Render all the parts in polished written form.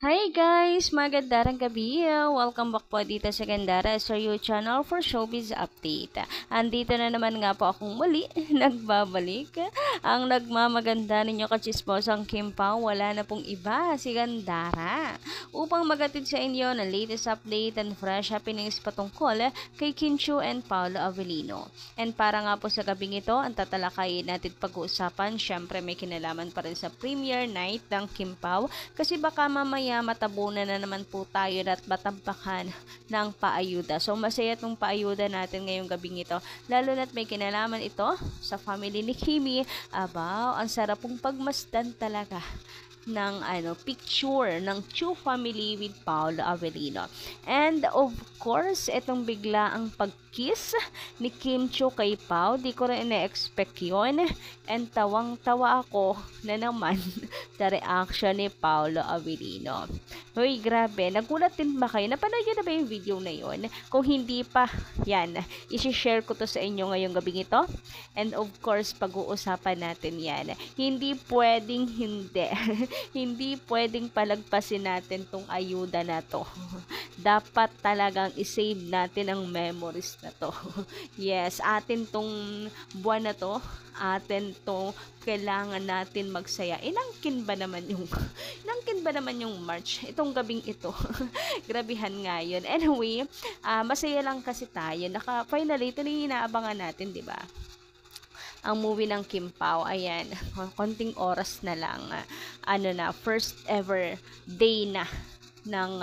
Hi guys! Magandang gabi! Welcome back po dito sa Gandara sa your channel for Showbiz Update. Andito na naman nga po akong muli, nagbabalik. Ang nagmamaganda ninyo kachisposang Kim Pao, wala na pong iba, si Gandara. Upang magatid sa inyo ng latest update and fresh happenings patungkol kay Kim Chiu and Paolo Avellino. And para nga po sa gabing ito, ang tatalakayin natin pag-uusapan, syempre may kinalaman pa rin sa premiere night ng Kim Pao kasi baka mamaya matabunan na naman po tayo at matampakan ng paayuda. So masaya itong paayuda natin ngayong gabing ito. Lalo na't may kinalaman ito sa family ni Kimi. Abaw, ang sarap pong pagmasdan talaga ng picture ng Chu family with Paolo Avellino. And of course, itong bigla ang pag-kiss ni Kim Chu kay Pao. Di ko rin na-expect yun. And tawang-tawa ako na naman sa reaction ni Paolo Avellino. Hoy, grabe. Nagulat din ba kayo? Napanood nyo na ba yung video na yun? Kung hindi pa, yan. Isi-share ko to sa inyo ngayong gabing ito. And of course, pag-uusapan natin yan. Hindi pwedeng hindi. Hindi pwedeng palagpasin natin tong ayuda na to. Dapat talagang isave natin ang memories na to. Yes, atin tong buwan na to. Atin tong kailangan natin magsaya. Inangkin ba naman yung March? Itong gabing ito. Grabihan nga yun. Anyway, masaya lang kasi tayo. Finally, ito na yung inaabangan natin, di ba? Ang movie ng Kim Pao. Ayan, konting oras na lang. First ever day na ng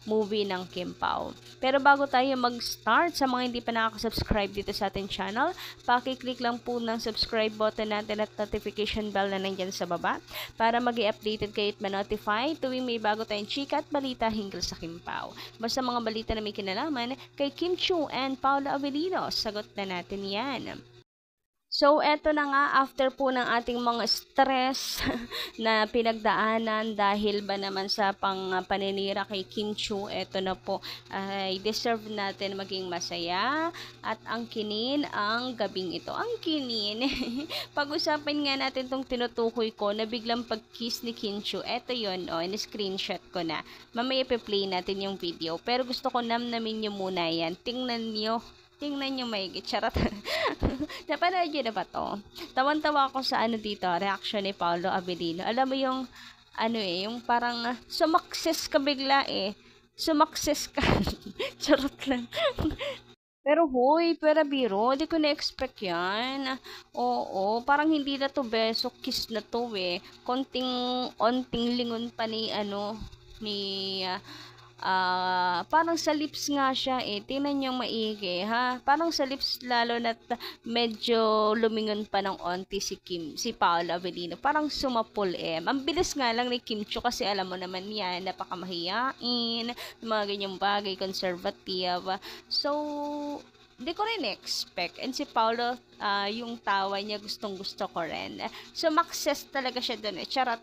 movie ng Kim Pao. Pero bago tayo mag-start, sa mga hindi pa nakaka-subscribe dito sa ating channel, paki-click lang po ng subscribe button natin at notification bell na nandyan sa baba para mag-i-updated kayo at ma-notify tuwing may bago tayong chika at balita hinggil sa Kim Pao. Basta mga balita na may kinalaman kay Kim Chiu and Paolo Avellino, sagot na natin yan. So, eto na nga, after po ng ating mga stress na pinagdaanan dahil ba naman sa paninira kay Kim Chiu, eto na po, ay deserve natin maging masaya at angkinin ang gabing ito. Angkinin, pag-usapan nga natin tong tinutukoy ko na biglang pag-kiss ni Kim Chiu. Eto yun, in-screenshot ko na. Mamaya i-play natin yung video. Pero gusto ko namnamin nyo muna yan. Tingnan nyo maigi. Charot. Napanood nyo na ba to? Tawan-tawa ako sa dito, reaction ni Paolo Avellino. Alam mo yung, yung parang sumakses ka bigla eh. Sumakses ka. Charot lang. Pero hoy, pera biro, di ko na-expect yan. Oo, parang hindi na to beso, kiss na to eh. Onting lingon pa ni, ni parang sa lips nga siya eh. Tingnan nyo maigi ha. Parang sa lips lalo na medyo lumingon pa ng onti si Paolo Avellino. Parang sumapol eh. Ang bilis nga lang ni Kim Chiu kasi alam mo naman yan, napakamahiyain, mga ganyang bagay, conservative. So, hindi ko rin expect. And si Paolo, yung tawa niya gustong gusto ko rin. So, success talaga siya dun eh. Charot.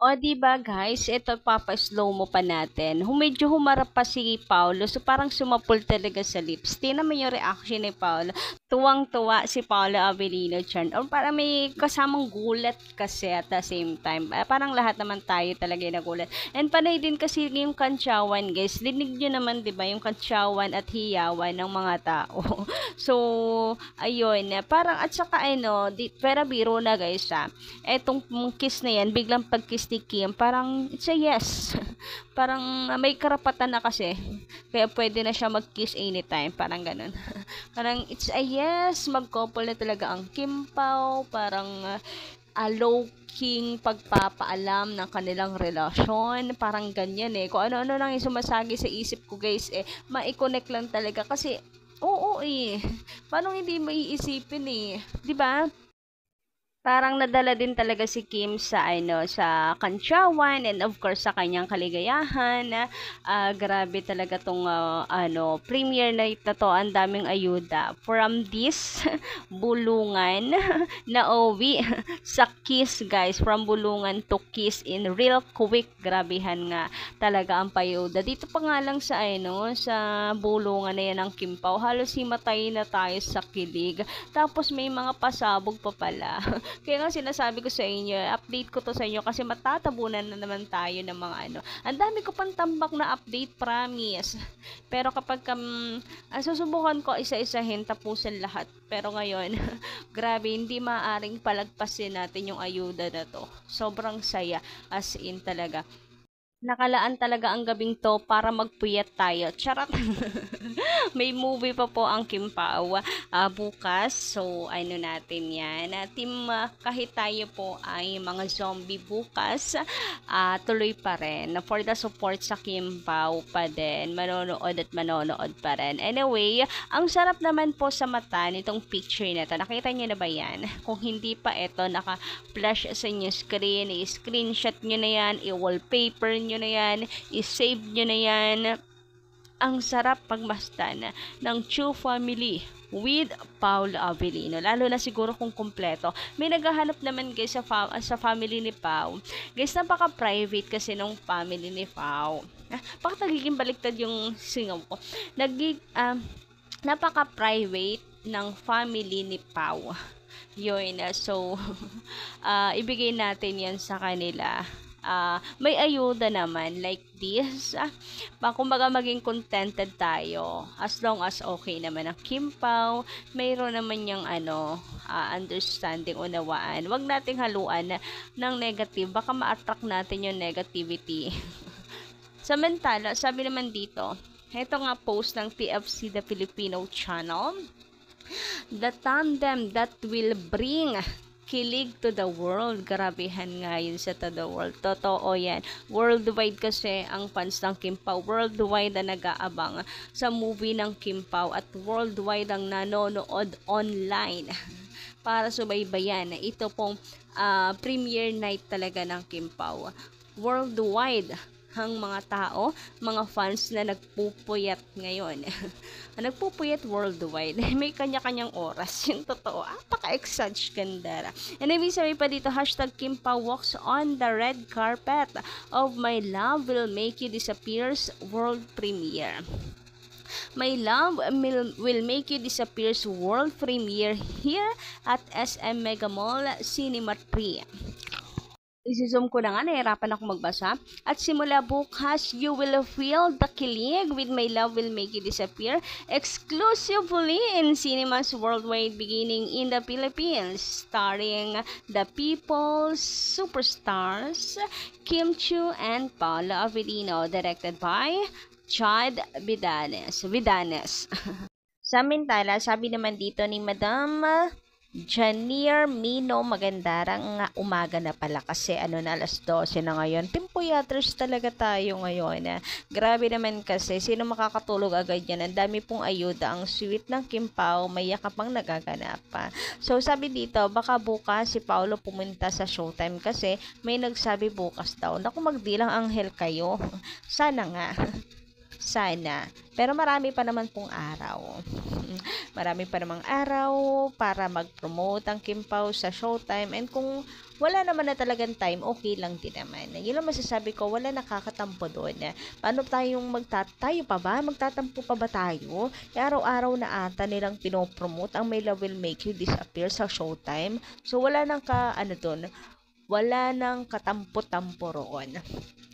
O, diba guys, ito papa-slow mo pa natin. Medyo humarap pa si Paolo, so parang sumapul talaga sa lips. Tingnan mo yung reaction ni Paolo. Tuwang-tuwa si Paolo Avellino dyan. O parang may kasamang gulat kasi at the same time. Parang lahat naman tayo talaga yung nagulat. And panay din kasi yung kantsawan guys. Linig nyo naman diba yung kantsawan at hiyawan ng mga tao. So, ayun. Parang at saka pera biro na guys etong kiss na yan, biglang pag-kiss ni Kim, parang it's a yes. Parang may karapatan na kasi. Kaya pwede na siya mag-kiss anytime. Parang ganun. Parang it's a yes. Mag-couple na talaga ang Kim Pao. Parang low-king pagpapaalam ng kanilang relasyon. Parang ganyan eh. Kung ano-ano lang yung sumasagi sa isip ko guys eh. Ma-connect lang talaga. Kasi, oo eh. Paano hindi maiisipin eh. Diba? Parang nadala din talaga si Kim sa sa kantsawan and of course sa kanyang kaligayahan. Grabe talaga tong premiere night na to, ang daming ayuda from this bulungan na uwi sa Kiss, guys, from bulungan to Kiss in real quick. Grabehan nga talaga ang payuda dito pa nga lang sa sa bulungan na yan ng Kim Pao, halos himatay na tayo sa kilig, tapos may mga pasabog pa pala. Kaya nga sinasabi ko sa inyo, update ko to sa inyo kasi matatabunan na naman tayo ng mga Ang dami ko pang tambak na update, promise. Pero kapag susubukan ko isa-isahin, tapusin lahat. Pero ngayon, grabe, hindi maaring palagpasin natin yung ayuda na to. Sobrang saya, as in talaga. Nakalaan talaga ang gabing to para magpuyat tayo. Charot! May movie pa po ang Kim Pao bukas. So, natin yan. Team, kahit tayo po ay mga zombie bukas, tuloy pa rin. For the support sa Kim Pao pa din. Manonood at manonood pa rin. Anyway, ang sarap naman po sa mata nitong picture na to. Nakita niyo na ba yan? Kung hindi pa, ito, naka-flash sa inyo screen. I-screenshot nyo na yan. I-wallpaper nyo na yan, i-save nyo na yan. Ang sarap pagmasdan ng Chu family with Paul Avellino, lalo na siguro kung kumpleto. May naghahanap naman guys sa family ni Pao. Guys, napaka-private kasi nung family ni Pao. Bakit nagiging baliktad yung singaw ko? Napaka-private ng family ni Pao. Yun, so ibigay natin yan sa kanila. May ayuda naman like this. Kumbaga maging contented tayo as long as okay naman ang Kim Pao. Mayroon naman yung understanding, unawaan. Wag nating haluan ng negative, baka ma-attract natin yung negativity. Samantala, sabi naman dito, ito nga post ng TFC The Filipino Channel, the tandem that will bring kilig to the world. Grabehan nga yun sa to the world. Totoo yan. Worldwide kasi ang fans ng Kim Pao. Worldwide ang nag-aabang sa movie ng Kim Pao at worldwide ang nanonood online para subaybayan. Ito pong premiere night talaga ng Kim Pao. Worldwide ang mga tao, mga fans na nagpupuyat ngayon. Nagpupuyat worldwide. May kanya-kanyang oras. Yung totoo. Paka-exage ganda. And sabi pa dito, hashtag Kim Pao walks on the red carpet of My Love Will Make You Disappear's world premiere. My Love Will Make You Disappear's world premiere here at SM Mega Mall Cinema 3. Isi-zoom ko na nga, nahirapan ako magbasa. At simula bukas, you will feel the kilig with My Love Will Make You Disappear exclusively in cinemas worldwide beginning in the Philippines, starring the people's superstars Kim Chiu and Paula Avellino, directed by Chad Vidanes. Samantala, sabi naman dito ni Madam Janier Mino, magandarang umaga na pala kasi na alas 12 na ngayon. Timpuyaters talaga tayo ngayon. Grabe naman kasi, sino makakatulog agad yan? Ang dami pong ayuda. Ang sweet ng Kim Pao, may yakapang nagaganap pa. So sabi dito, baka bukas si Paolo pumunta sa Showtime kasi may nagsabi bukas daw. Naku, magdilang anghel kayo. Sana nga. Sana. Pero marami pa naman pong araw. Marami pa namang araw para mag-promote ang Kim Pao sa Showtime. And kung wala naman na talagang time, okay lang din naman. Yun lang masasabi ko, wala nakakatampo doon. Paano tayo pa ba? Magtatampo pa ba tayo? Araw-araw na ata nilang pinopromote ang My Love Will Make You Disappear sa Showtime. So wala nang wala nang katampo-tampo roon.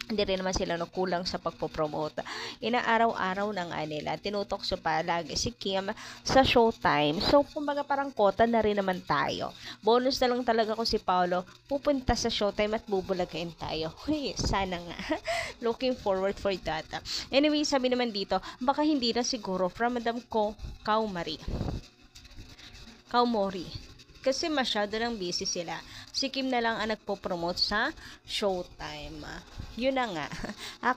Hindi rin naman sila kulang sa pagpopromote. Inaaraw-araw ng nila. Tinutokso pa lagi si Kim sa Showtime. So, kumbaga parang kota na rin naman tayo. Bonus na lang talaga ko si Paolo pupunta sa Showtime at bubulagain tayo. Uy, sana nga. Looking forward for that. Anyway, sabi naman dito, baka hindi na siguro from Madam Kaumori. Kasi masyado lang busy sila. Si Kim na lang ang nagpo-promote sa Showtime. Yun na nga.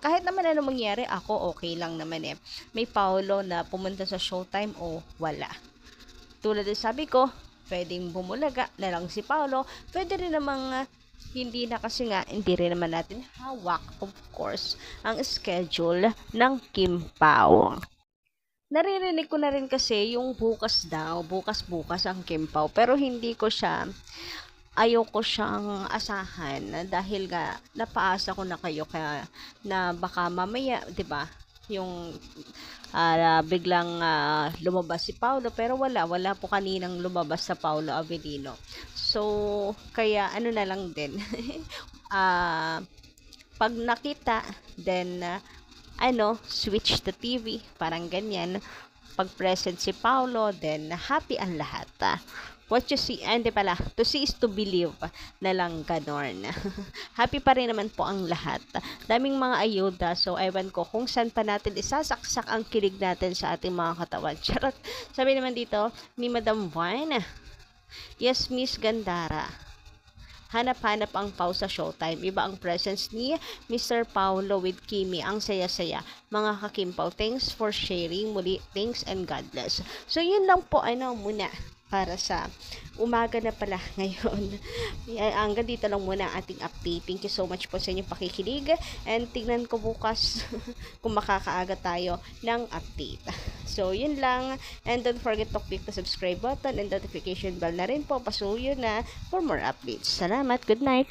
Kahit naman mangyari, ako okay lang naman eh. May Paolo na pumunta sa Showtime o wala. Tulad din sabi ko, pwedeng bumulaga na lang si Paolo, pwede rin namang hindi na, kasi nga hindi rin naman natin hawak, of course, ang schedule ng Kim Pao. Naririnig ko na rin kasi yung bukas daw, bukas ang Kim Pao, pero hindi ko siya, ayoko siyang asahan dahil nga napaasa ko na kayo kaya na baka mamaya, 'di ba? Yung biglang lumabas si Paulo, pero wala po kaninang lumabas sa Paulo Avellino. So kaya ano na lang din. Pag nakita, then switch the TV, parang ganyan. Pag present si Paulo, then happy ang lahat. What you see, hindi pala, to see is to believe na lang, ganon. Happy pa rin naman po ang lahat. Daming mga ayuda, so ewan ko kung saan pa natin isasaksak ang kilig natin sa ating mga katawan. Charot. Sabi naman dito ni Madam Vine, yes, Miss Gandara. Hanap-hanap ang Pau sa Showtime. Iba ang presence ni Mr. Paulo with Kimi. Ang saya-saya. Mga kakimpaw, thanks for sharing. Muli, thanks and God bless. So, yun lang po, muna para sa umaga na pala ngayon. Hanggang dito lang muna ang ating update. Thank you so much po sa inyong pakikinig. And tignan ko bukas kung makakaaga tayo ng update. So, yun lang. And don't forget to click the subscribe button and notification bell na rin po. Pasuyo na for more updates. Salamat. Good night.